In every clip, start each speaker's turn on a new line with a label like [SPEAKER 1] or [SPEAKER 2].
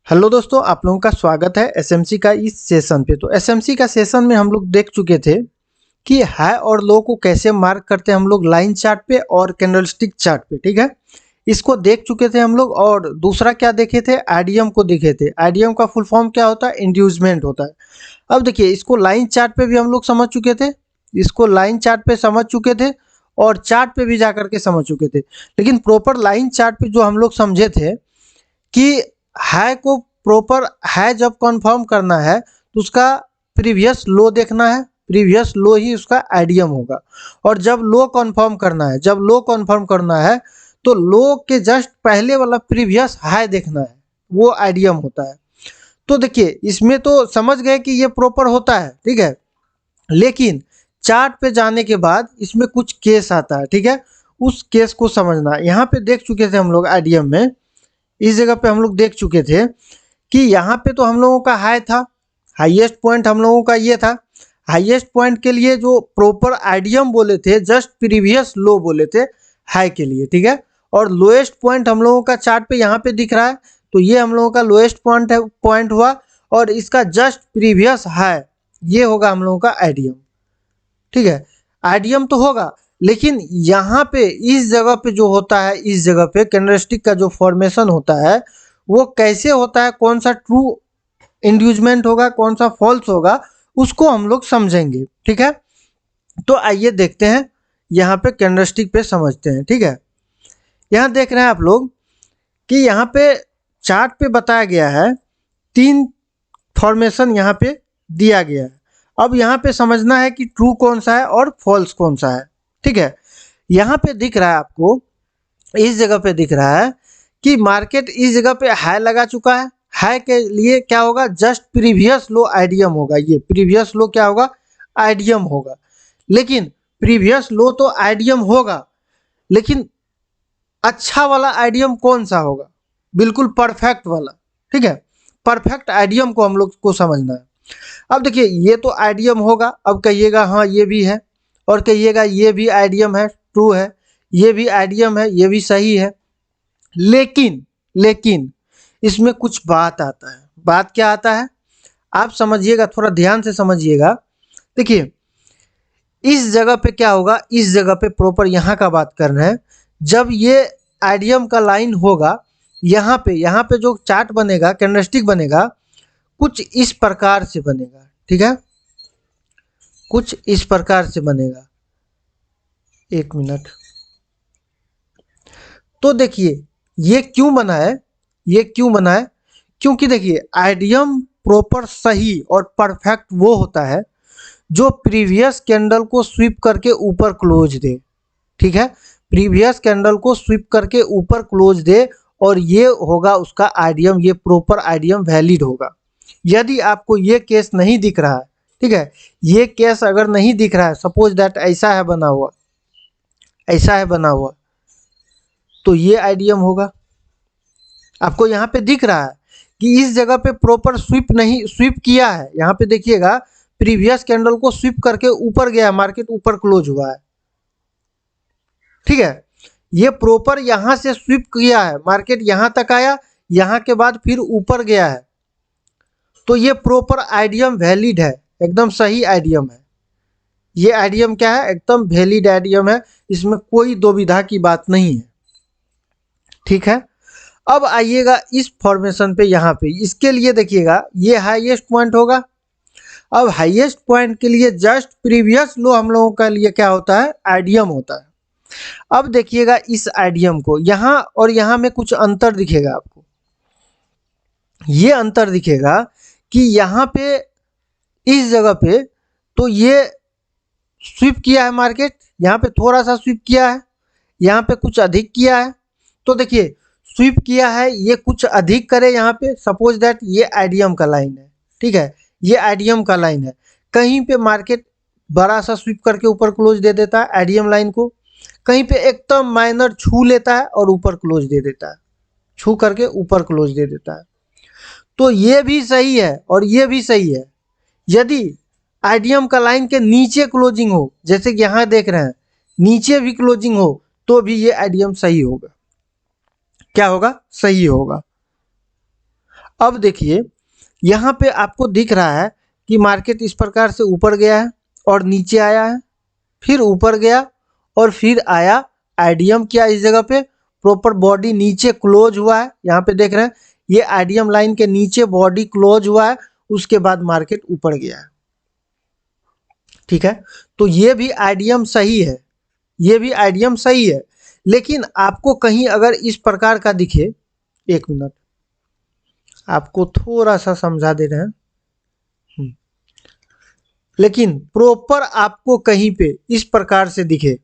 [SPEAKER 1] Hello दोस्तों, आप लोगों का स्वागत है एसएमसी का इस सेशन पे। तो एसएमसी का सेशन में हम लोग देख चुके थे कि हाई और लो को कैसे मार्क करते हैं हम लोग लाइन चार्ट पे और कैंडलस्टिक चार्ट पे। ठीक है, इसको देख चुके थे हम लोग। और दूसरा क्या देखे थे, आईडीएम को देखे थे। आईडीएम का फुल फॉर्म क्या होता है, इंड्यूसमेंट होता है। अब देखिए, इसको लाइन चार्ट पे भी हम लोग समझ चुके थे, इसको लाइन चार्ट पे समझ चुके थे और चार्ट पे भी जा करके समझ चुके थे। लेकिन प्रॉपर लाइन चार्ट पे जो हम लोग समझे थे कि हाई को प्रॉपर हाई जब कंफर्म करना है तो उसका प्रीवियस लो देखना है, प्रीवियस लो ही उसका आईडीएम होगा। और जब लो कंफर्म करना है, जब लो कंफर्म करना है तो लो के जस्ट पहले वाला प्रीवियस हाई देखना है, वो आईडीएम होता है। तो देखिए, इसमें तो समझ गए कि ये प्रॉपर होता है, ठीक है। लेकिन चार्ट पे जाने के बाद इसमें कुछ केस आता है, ठीक है। उस केस को समझना, यहाँ पे देख चुके थे हम लोग आईडीएम में। इस जगह पे हम लोग देख चुके थे कि यहाँ पे तो हम लोगों का हाई था, हाईएस्ट पॉइंट हम लोगों का ये था। हाईएस्ट पॉइंट के लिए जो प्रॉपर आईडीएम बोले थे, जस्ट प्रीवियस लो बोले थे हाई के लिए, ठीक है। और लोएस्ट पॉइंट हम लोगों का चार्ट पे यहाँ पे दिख रहा है, तो ये हम लोगों का लोएस्ट पॉइंट है, पॉइंट हुआ। और इसका जस्ट प्रीवियस हाई ये होगा हम लोगों का आईडीएम, ठीक है। आईडीएम तो होगा, लेकिन यहाँ पे इस जगह पे जो होता है, इस जगह पे कैंडलस्टिक का जो फॉर्मेशन होता है वो कैसे होता है, कौन सा ट्रू इंड्यूसमेंट होगा, कौन सा फॉल्स होगा, उसको हम लोग समझेंगे, ठीक है। तो आइए देखते हैं, यहाँ पे कैंडलस्टिक पे समझते हैं, ठीक है। यहाँ देख रहे हैं आप लोग कि यहाँ पे चार्ट पे बताया गया है, तीन फॉर्मेशन यहाँ पे दिया गया है। अब यहाँ पे समझना है कि ट्रू कौन सा है और फॉल्स कौन सा है, ठीक है। यहाँ पे दिख रहा है आपको, इस जगह पे दिख रहा है कि मार्केट इस जगह पे हाई लगा चुका है। हाई के लिए क्या होगा, जस्ट प्रीवियस लो आईडीएम होगा। ये प्रीवियस लो क्या होगा, आईडीएम होगा। लेकिन प्रीवियस लो तो आईडीएम होगा, लेकिन अच्छा वाला आईडीएम कौन सा होगा, बिल्कुल परफेक्ट वाला, ठीक है। परफेक्ट आईडीएम को हम लोग को समझना है। अब देखिए, ये तो आईडीएम होगा। अब कहिएगा हाँ ये भी है, और कहिएगा ये भी आईडीएम है, ट्रू है, ये भी आईडीएम है, ये भी सही है। लेकिन इसमें कुछ बात आता है। बात क्या आता है, आप समझिएगा, थोड़ा ध्यान से समझिएगा। देखिए, इस जगह पे क्या होगा, इस जगह पे प्रॉपर यहाँ का बात कर रहे हैं। जब ये आईडीएम का लाइन होगा, यहाँ पे जो चार्ट बनेगा, कैंडलस्टिक बनेगा, कुछ इस प्रकार से बनेगा, ठीक है। कुछ इस प्रकार से बनेगा। एक मिनट। तो देखिए, ये क्यों बना है, ये क्यों बना है, क्योंकि देखिए, आईडीएम प्रॉपर सही और परफेक्ट वो होता है जो प्रीवियस कैंडल को स्वीप करके ऊपर क्लोज दे, ठीक है। प्रीवियस कैंडल को स्वीप करके ऊपर क्लोज दे, और ये होगा उसका आईडीएम, ये प्रॉपर आईडीएम वैलिड होगा। यदि आपको ये केस नहीं दिख रहा है, ठीक है, ये केस अगर नहीं दिख रहा है, सपोज दैट ऐसा है बना हुआ, ऐसा है बना हुआ, तो ये आईडीएम होगा। आपको यहाँ पे दिख रहा है कि इस जगह पे प्रॉपर स्वीप नहीं, स्वीप किया है। यहाँ पे देखिएगा, प्रीवियस कैंडल को स्वीप करके ऊपर गया, मार्केट ऊपर क्लोज हुआ है, ठीक है। ये प्रॉपर यहाँ से स्वीप किया है, मार्केट यहाँ तक आया, यहाँ के बाद फिर ऊपर गया है। तो ये प्रॉपर आईडीएम वैलिड है, एकदम सही आईडीएम है। ये आईडीएम क्या है, एकदम वैलिड आईडीएम है, इसमें कोई दुविधा की बात नहीं है, ठीक है। अब आइएगा इस फॉर्मेशन पे, यहाँ पे इसके लिए देखिएगा, ये हाईएस्ट पॉइंट होगा। अब हाईएस्ट पॉइंट के लिए जस्ट प्रीवियस लो हम लोगों का लिए क्या होता है, आईडीएम होता है। अब देखिएगा इस आईडीएम को, यहाँ और यहाँ में कुछ अंतर दिखेगा आपको। ये अंतर दिखेगा कि यहाँ पे, इस जगह पे तो ये स्वीप किया है मार्केट, यहाँ पे थोड़ा सा स्वीप किया है, यहाँ पे कुछ अधिक किया है। तो देखिए, स्वीप किया है, ये कुछ अधिक करे यहाँ पे, सपोज दैट ये आईडीएम का लाइन है, ठीक है, ये आईडीएम का लाइन है। कहीं पे मार्केट बड़ा सा स्वीप करके ऊपर क्लोज दे देता है आईडीएम लाइन को, कहीं पे एकदम माइनर छू लेता है और ऊपर क्लोज दे देता है, छू करके ऊपर क्लोज दे देता है। तो ये भी सही है और ये भी सही है। यदि आईडीएम का लाइन के नीचे क्लोजिंग हो, जैसे कि यहाँ देख रहे हैं, नीचे भी क्लोजिंग हो, तो भी ये आईडीएम सही होगा। क्या होगा, सही होगा। अब देखिए यहाँ पे आपको दिख रहा है कि मार्केट इस प्रकार से ऊपर गया है और नीचे आया है, फिर ऊपर गया और फिर आया। आईडीएम किया इस जगह पे, प्रॉपर बॉडी नीचे क्लोज हुआ है, यहाँ पे देख रहे हैं ये आईडीएम लाइन के नीचे बॉडी क्लोज हुआ है, उसके बाद मार्केट ऊपर गया है। ठीक है, तो ये भी आईडीएम सही है, ये भी आईडीएम सही है। लेकिन आपको कहीं अगर इस प्रकार का दिखे, एक मिनट आपको थोड़ा सा समझा दे रहे हैं। लेकिन प्रॉपर आपको कहीं पे इस प्रकार से दिखे,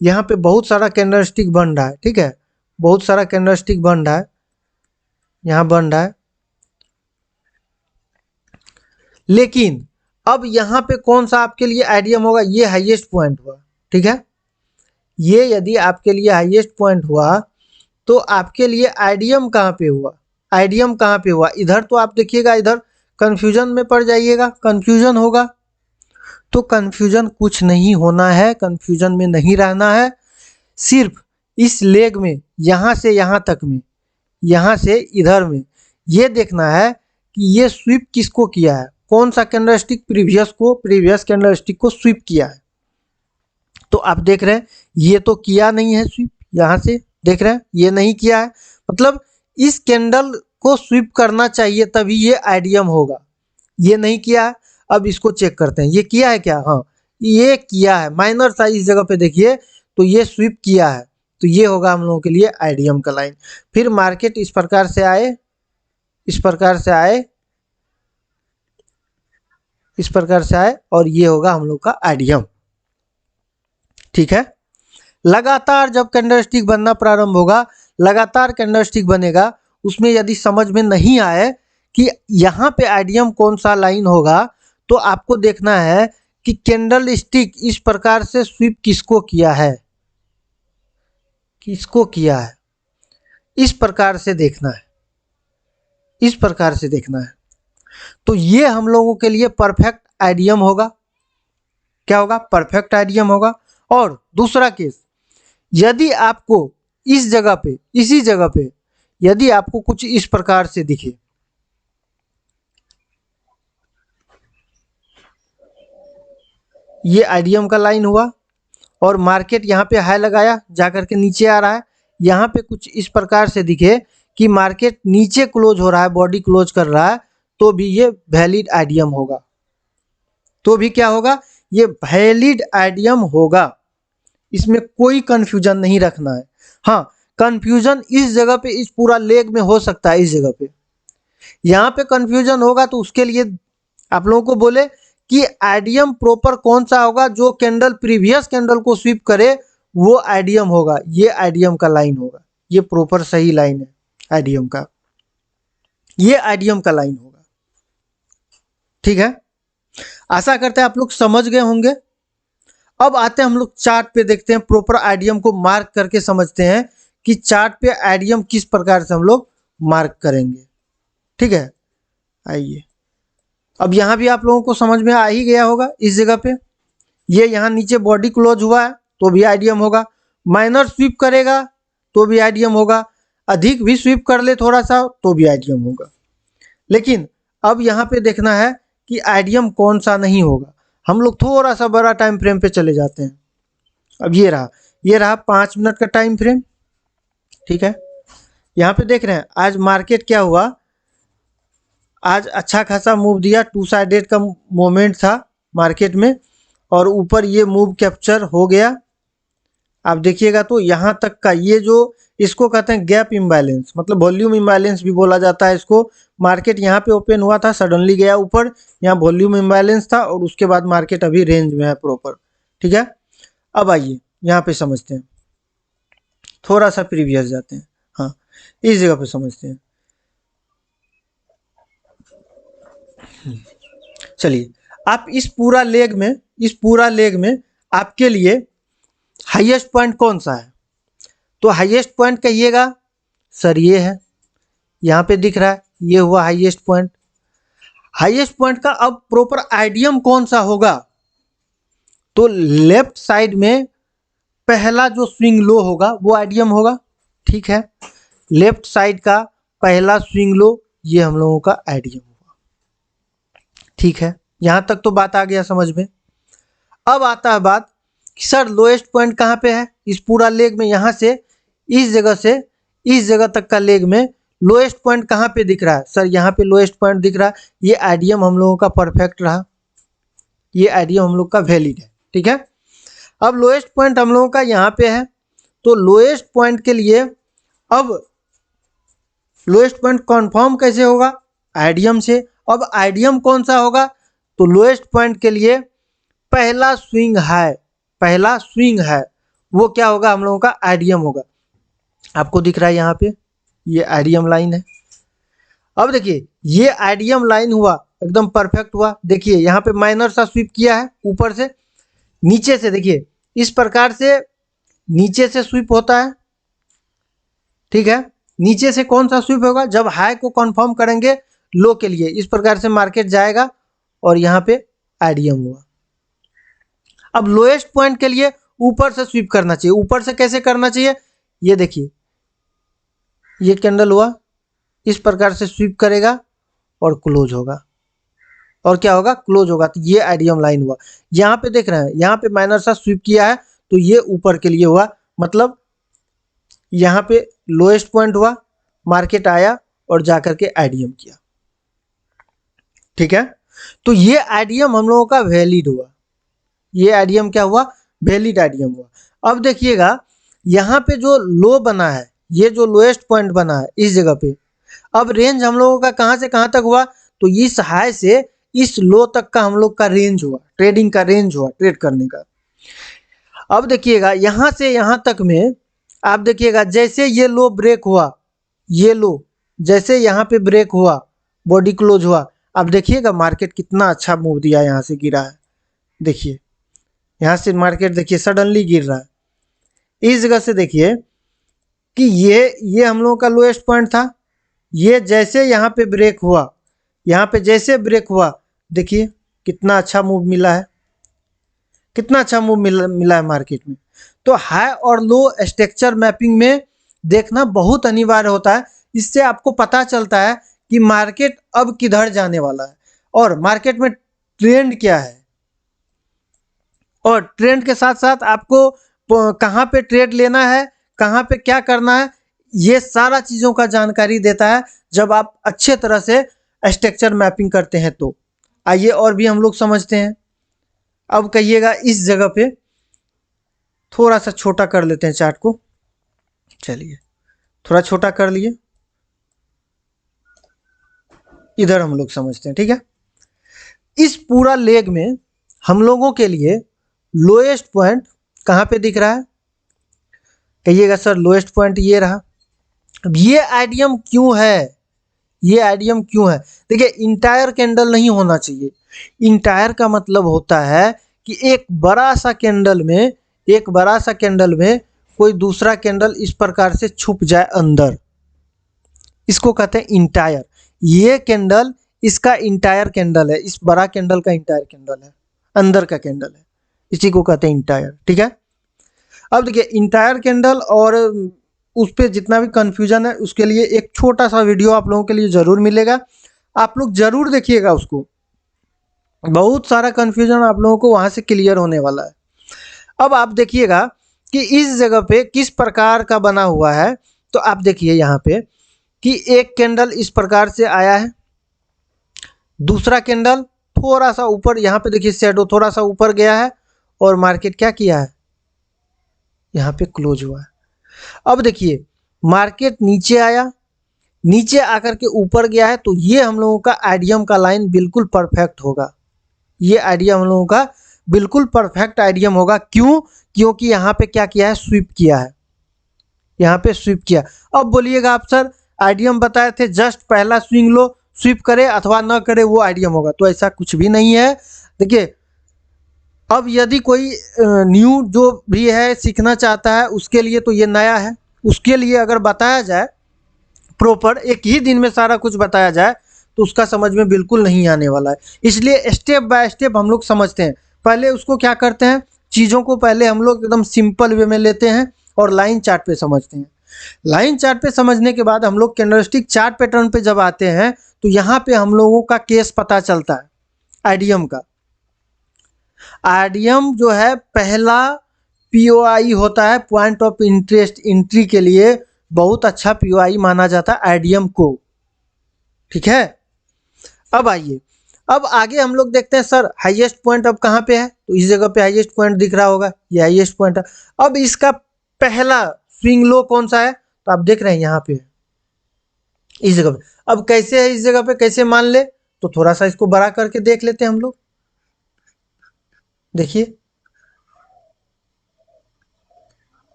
[SPEAKER 1] यहाँ पे बहुत सारा कैंडलस्टिक बन रहा है, ठीक है, बहुत सारा कैंडलस्टिक बन रहा है, यहाँ बन रहा है। लेकिन अब यहाँ पे कौन सा आपके लिए आईडीएम होगा, ये हाईएस्ट पॉइंट हुआ, ठीक है, ये यदि आपके लिए हाईएस्ट पॉइंट हुआ तो आपके लिए आईडीएम कहाँ पे हुआ, आईडीएम कहाँ पे हुआ, इधर तो आप देखिएगा, इधर कंफ्यूजन में पड़ जाइएगा, कंफ्यूजन होगा। तो कंफ्यूजन कुछ नहीं होना है, कंफ्यूजन में नहीं रहना है, सिर्फ इस लेग में यहाँ से यहाँ तक में, यहाँ से इधर में ये देखना है कि ये स्वीप किसको किया है, कौन सा कैंडलस्टिक प्रीवियस कैंडलस्टिक को स्वीप किया है। तो आप देख रहे हैं ये तो किया नहीं है स्वीप, यहाँ से देख रहे हैं ये नहीं किया है, मतलब इस कैंडल को स्वीप करना चाहिए तभी ये आईडीएम होगा, ये नहीं किया है। अब इसको चेक करते हैं ये किया है क्या, हाँ ये किया है, माइनर सा इस जगह पे देखिए, तो ये स्वीप किया है, तो ये होगा हम लोगों के लिए आईडीएम का लाइन। फिर मार्केट इस प्रकार से आए, इस प्रकार से आए, इस प्रकार से आए और ये होगा हम लोग का आईडीएम। ठीक है, लगातार जब कैंडलस्टिक बनना प्रारंभ होगा, लगातार कैंडलस्टिक बनेगा, उसमें यदि समझ में नहीं आए कि यहाँ पे आईडीएम कौन सा लाइन होगा, तो आपको देखना है कि कैंडलस्टिक इस प्रकार से स्वीप किसको किया है, किसको किया है, इस प्रकार से देखना है, इस प्रकार से देखना है। तो ये हम लोगों के लिए परफेक्ट आईडीएम होगा, क्या होगा, परफेक्ट आईडीएम होगा। और दूसरा केस, यदि आपको इस जगह पे, इसी जगह पे यदि आपको कुछ इस प्रकार से दिखे, ये आईडीएम का लाइन हुआ और मार्केट यहाँ पे हाई लगाया, जाकर के नीचे आ रहा है, यहाँ पे कुछ इस प्रकार से दिखे कि मार्केट नीचे क्लोज हो रहा है, बॉडी क्लोज कर रहा है, तो भी ये वैलिड आईडीएम होगा, तो भी क्या होगा, ये वैलिड आईडीएम होगा, इसमें कोई कंफ्यूजन नहीं रखना है। हाँ, कंफ्यूजन इस जगह पे, इस पूरा लेग में हो सकता है, इस जगह पे, यहाँ पे कंफ्यूजन होगा, तो उसके लिए आप लोगों को बोले कि आईडीएम प्रॉपर कौन सा होगा, जो कैंडल प्रीवियस कैंडल को स्वीप करे वो आईडीएम होगा, ये आईडीएम का लाइन होगा, ये प्रॉपर सही लाइन है आईडीएम का, ये आईडीएम का लाइन होगा। ठीक है, आशा करते हैं आप लोग समझ गए होंगे। अब आते हैं हम लोग चार्ट पे, देखते हैं प्रॉपर आईडीएम को मार्क करके समझते हैं कि चार्ट पे आईडीएम किस प्रकार से हम लोग मार्क करेंगे। ठीक है, आइए, अब यहाँ भी आप लोगों को समझ में आ ही गया होगा, इस जगह पे ये यहाँ नीचे बॉडी क्लोज हुआ है तो भी आईडीएम होगा, माइनर स्वीप करेगा तो भी आईडीएम होगा, अधिक भी स्वीप कर ले थोड़ा सा तो भी आईडीएम होगा। लेकिन अब यहाँ पे देखना है कि आईडीएम कौन सा नहीं होगा। हम लोग थोड़ा सा बड़ा टाइम फ्रेम पे चले जाते हैं। अब ये रहा 5 मिनट का टाइम फ्रेम। ठीक है, यहाँ पे देख रहे हैं आज मार्केट क्या हुआ, आज अच्छा खासा मूव दिया, 2 साइडेड का मोमेंट था मार्केट में और ऊपर ये मूव कैप्चर हो गया। आप देखिएगा तो यहाँ तक का ये जो इसको कहते हैं गैप इम्बैलेंस, मतलब वॉल्यूम इम्बैलेंस भी बोला जाता है इसको। मार्केट यहाँ पे ओपन हुआ था, सडनली गया ऊपर, यहाँ वॉल्यूम इम्बैलेंस था और उसके बाद मार्केट अभी रेंज में है प्रॉपर। ठीक है, अब आइए यहाँ पे समझते हैं, थोड़ा सा प्रीवियस जाते हैं, हाँ इस जगह पे समझते हैं। चलिए, आप इस पूरा लेग में आपके लिए हाईएस्ट पॉइंट कौन सा है, तो हाईएस्ट पॉइंट कहिएगा सर ये है, यहाँ पे दिख रहा है ये हुआ हाईएस्ट पॉइंट। हाईएस्ट पॉइंट का अब प्रॉपर आईडीएम कौन सा होगा, तो लेफ्ट साइड में पहला जो स्विंग लो होगा वो आईडीएम होगा। ठीक है, लेफ्ट साइड का पहला स्विंग लो ये हम लोगों का आईडीएम हुआ। ठीक है, यहाँ तक तो बात आ गया समझ में। अब आता है बात कि सर लोएस्ट पॉइंट कहाँ पे है इस पूरा लेग में, यहाँ से इस जगह तक का लेग में लोएस्ट पॉइंट कहाँ पे दिख रहा है? सर यहाँ पे लोएस्ट पॉइंट दिख रहा है, ये आईडीएम हम लोगों का परफेक्ट रहा, ये आईडीएम हम लोग का वैलिड है। ठीक है, अब लोएस्ट पॉइंट हम लोगों का यहाँ पे है, तो लोएस्ट पॉइंट के लिए अब लोएस्ट पॉइंट कन्फर्म कैसे होगा? आईडीएम से। अब आईडीएम कौन सा होगा? तो लोएस्ट पॉइंट के लिए पहला स्विंग है वो क्या होगा? हम लोगों का आईडीएम होगा। आपको दिख रहा है यहाँ पे ये आईडीएम लाइन है। अब देखिए ये आईडीएम लाइन हुआ, एकदम परफेक्ट हुआ। देखिए यहाँ पे माइनर सा स्वीप किया है ऊपर से नीचे से, देखिए इस प्रकार से नीचे से स्वीप होता है। ठीक है, नीचे से कौन सा स्वीप होगा? जब हाई को कंफर्म करेंगे लो के लिए, इस प्रकार से मार्केट जाएगा और यहाँ पे आईडीएम हुआ। अब लोएस्ट पॉइंट के लिए ऊपर से स्वीप करना चाहिए। ऊपर से कैसे करना चाहिए? ये देखिए ये कैंडल हुआ, इस प्रकार से स्वीप करेगा और क्लोज होगा, और क्या होगा? क्लोज होगा। तो ये आईडीएम लाइन हुआ। यहाँ पे देख रहे हैं, यहाँ पे माइनर सा स्वीप किया है तो ये ऊपर के लिए हुआ, मतलब यहाँ पे लोएस्ट पॉइंट हुआ, मार्केट आया और जाकर के आईडीएम किया। ठीक है, तो ये आईडीएम हम लोगों का वैलिड हुआ। ये आईडीएम क्या हुआ? वैलिड आईडीएम हुआ। अब देखिएगा यहाँ पे जो लो बना है, ये जो लोएस्ट पॉइंट बना है इस जगह पे, अब रेंज हम लोगों का कहाँ से कहाँ तक हुआ? तो इस हाई से इस लो तक का हम लोग का रेंज हुआ, ट्रेडिंग का रेंज हुआ, ट्रेड करने का। अब देखिएगा यहाँ से यहाँ तक में आप देखिएगा जैसे ये लो ब्रेक हुआ, ये लो जैसे यहाँ पे ब्रेक हुआ, बॉडी क्लोज हुआ, अब देखिएगा मार्केट कितना अच्छा मूव दिया, यहाँ से गिरा है। देखिए यहाँ से मार्केट देखिए सडनली गिर रहा है। इस जगह से देखिए कि ये हम लोगों का लोएस्ट पॉइंट था, ये जैसे यहाँ पे ब्रेक हुआ, यहाँ पे जैसे ब्रेक हुआ, देखिए कितना अच्छा मूव मिला है, कितना अच्छा मूव मिला है मार्केट में। तो हाई और लो स्ट्रक्चर मैपिंग में देखना बहुत अनिवार्य होता है। इससे आपको पता चलता है कि मार्केट अब किधर जाने वाला है और मार्केट में ट्रेंड क्या है, और ट्रेंड के साथ साथ आपको कहाँ पे ट्रेड लेना है, कहाँ पे क्या करना है, ये सारा चीज़ों का जानकारी देता है जब आप अच्छे तरह से स्ट्रक्चर मैपिंग करते हैं। तो आइए और भी हम लोग समझते हैं। अब कहिएगा इस जगह पे थोड़ा सा छोटा कर लेते हैं चार्ट को। चलिए थोड़ा छोटा कर लिए, इधर हम लोग समझते हैं। ठीक है, इस पूरा लेग में हम लोगों के लिए लोएस्ट पॉइंट कहाँ पे दिख रहा है? कहिएगा सर लोएस्ट पॉइंट ये रहा। अब ये आईडीएम क्यों है? ये आईडीएम क्यों है? देखिए इंटायर कैंडल नहीं होना चाहिए। इंटायर का मतलब होता है कि एक बड़ा सा कैंडल में कोई दूसरा कैंडल इस प्रकार से छुप जाए अंदर, इसको कहते हैं इंटायर। ये कैंडल इसका इंटायर कैंडल है, इस बड़ा कैंडल का इंटायर कैंडल है, अंदर का कैंडल है, इसी को कहते हैं इंटायर। ठीक है, अब देखिए इंटायर कैंडल और उस पर जितना भी कंफ्यूजन है उसके लिए एक छोटा सा वीडियो आप लोगों के लिए ज़रूर मिलेगा, आप लोग ज़रूर देखिएगा उसको। बहुत सारा कंफ्यूजन आप लोगों को वहाँ से क्लियर होने वाला है। अब आप देखिएगा कि इस जगह पे किस प्रकार का बना हुआ है। तो आप देखिए यहाँ पे कि एक कैंडल इस प्रकार से आया है, दूसरा कैंडल थोड़ा सा ऊपर, यहाँ पे देखिए शैडो थोड़ा सा ऊपर गया है और मार्केट क्या किया है? यहाँ पे क्लोज हुआ है। अब देखिए मार्केट नीचे आया, नीचे आकर के ऊपर गया है, तो ये हम लोगों का आईडीएम का लाइन बिल्कुल परफेक्ट होगा। ये आईडीएम हम लोगों का बिल्कुल परफेक्ट आईडीएम होगा। क्यों? क्योंकि यहाँ पे क्या किया है? स्वीप किया है, यहाँ पे स्वीप किया। अब बोलिएगा आप सर आईडीएम बताए थे जस्ट पहला स्विंग लो, स्वीप करे अथवा ना करे वो आईडीएम होगा, तो ऐसा कुछ भी नहीं है। देखिए अब यदि कोई न्यू जो भी है सीखना चाहता है उसके लिए तो ये नया है, उसके लिए अगर बताया जाए प्रॉपर एक ही दिन में सारा कुछ बताया जाए तो उसका समझ में बिल्कुल नहीं आने वाला है। इसलिए स्टेप बाय स्टेप हम लोग समझते हैं। पहले उसको क्या करते हैं, चीज़ों को पहले हम लोग एकदम सिंपल वे में लेते हैं और लाइन चार्ट पे समझते हैं। लाइन चार्ट पे समझने के बाद हम लोग कैंडलस्टिक चार्ट पैटर्न पे जब आते हैं तो यहाँ पे हम लोगों का केस पता चलता है आईडीएम का। आईडीएम जो है पहला पीओआई होता है, पॉइंट ऑफ इंटरेस्ट एंट्री के लिए बहुत अच्छा पीओआई माना जाता है आईडीएम को। ठीक है, अब आइए, अब आगे हम लोग देखते हैं सर हाईएस्ट पॉइंट अब कहाँ पे है, तो इस जगह पे हाईएस्ट पॉइंट दिख रहा होगा, ये हाईएस्ट पॉइंट है। अब इसका पहला स्विंग लो कौन सा है, तो आप देख रहे हैं यहाँ पे इस जगह पे। अब कैसे है इस जगह पे, कैसे मान ले, तो थोड़ा सा इसको बड़ा करके देख लेते हैं हम लोग। देखिए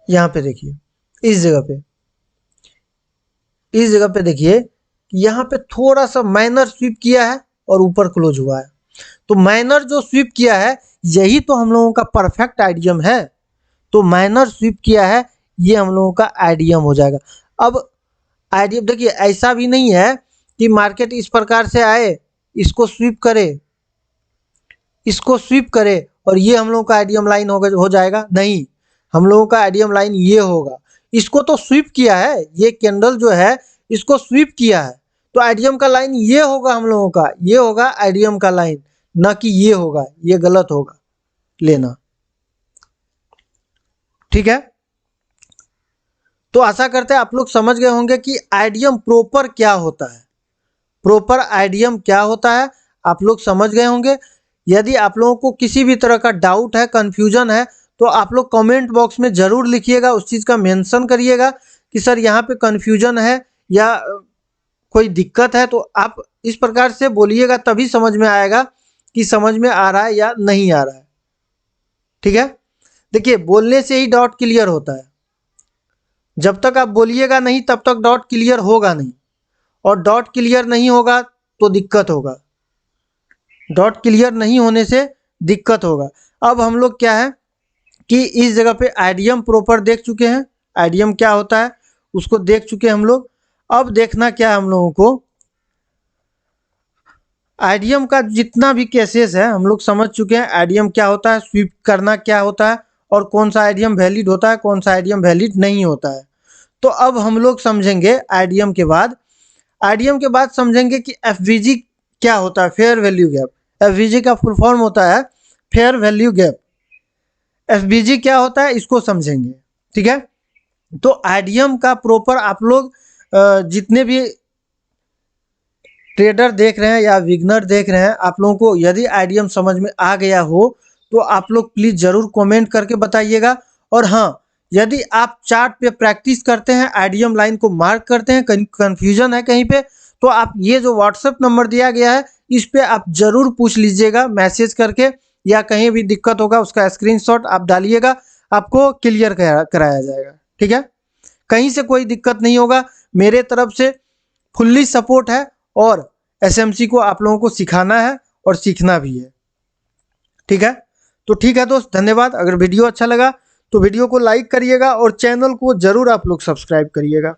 [SPEAKER 1] यहाँ पे, देखिए इस जगह पे, इस जगह पे देखिए यहाँ पे थोड़ा सा माइनर स्वीप किया है और ऊपर क्लोज हुआ है। तो माइनर जो स्वीप किया है यही तो हम लोगों का परफेक्ट आईडीएम है। तो माइनर स्वीप किया है, ये हम लोगों का आईडीएम हो जाएगा। अब आईडीएम देखिए ऐसा भी नहीं है कि मार्केट इस प्रकार से आए, इसको स्वीप करे, इसको स्वीप करे और ये हम लोगों का आईडीएम लाइन हो जाएगा, नहीं, हम लोगों का आईडीएम लाइन ये होगा। इसको तो स्वीप किया है, ये कैंडल जो है इसको स्वीप किया है, तो आईडीएम का लाइन ये होगा हम लोगों का, ये होगा आईडीएम का लाइन, ना कि ये होगा, ये गलत होगा लेना। ठीक है, तो आशा करते हैं आप लोग समझ गए होंगे कि आईडीएम प्रॉपर क्या होता है, प्रॉपर आईडीएम क्या होता है आप लोग समझ गए होंगे। यदि आप लोगों को किसी भी तरह का डाउट है, कंफ्यूजन है, तो आप लोग कमेंट बॉक्स में ज़रूर लिखिएगा, उस चीज़ का मेंशन करिएगा कि सर यहाँ पे कंफ्यूजन है या कोई दिक्कत है, तो आप इस प्रकार से बोलिएगा, तभी समझ में आएगा कि समझ में आ रहा है या नहीं आ रहा है। ठीक है, देखिए बोलने से ही डाउट क्लियर होता है, जब तक आप बोलिएगा नहीं तब तक डाउट क्लियर होगा नहीं, और डाउट क्लियर नहीं होगा तो दिक्कत होगा, डाउट क्लियर नहीं होने से दिक्कत होगा। अब हम लोग क्या है कि इस जगह पे आईडीएम प्रॉपर देख चुके हैं, आईडीएम क्या होता है उसको देख चुके हैं हम लोग। अब देखना क्या है हम लोगों को, आईडीएम का जितना भी केसेस है हम लोग समझ चुके हैं, आईडीएम क्या होता है, स्वीप करना क्या होता है, और कौन सा आईडीएम वैलिड होता है, कौन सा आईडीएम वैलिड नहीं होता है। तो अब हम लोग समझेंगे आईडीएम के बाद, आईडीएम के बाद समझेंगे कि एफवीजी क्या होता है, फेयर वैल्यू गैप। एफवीजी का फुल फॉर्म होता है फेयर वैल्यू गैप। एफवीजी क्या होता है इसको समझेंगे। ठीक है, तो आईडीएम का प्रॉपर आप लोग जितने भी ट्रेडर देख रहे हैं या बिगनर देख रहे हैं, आप लोगों को यदि आईडीएम समझ में आ गया हो तो आप लोग प्लीज़ ज़रूर कमेंट करके बताइएगा। और हाँ, यदि आप चार्ट पे प्रैक्टिस करते हैं, आईडीएम लाइन को मार्क करते हैं, कन्फ्यूजन है कहीं पे, तो आप ये जो व्हाट्सएप नंबर दिया गया है इस पे आप ज़रूर पूछ लीजिएगा मैसेज करके, या कहीं भी दिक्कत होगा उसका स्क्रीनशॉट आप डालिएगा, आपको क्लियर कराया जाएगा। ठीक है, कहीं से कोई दिक्कत नहीं होगा, मेरे तरफ से फुल्ली सपोर्ट है, और एसएमसी को आप लोगों को सिखाना है और सीखना भी है। ठीक है, तो ठीक है दोस्त, धन्यवाद। अगर वीडियो अच्छा लगा तो वीडियो को लाइक करिएगा और चैनल को ज़रूर आप लोग सब्सक्राइब करिएगा।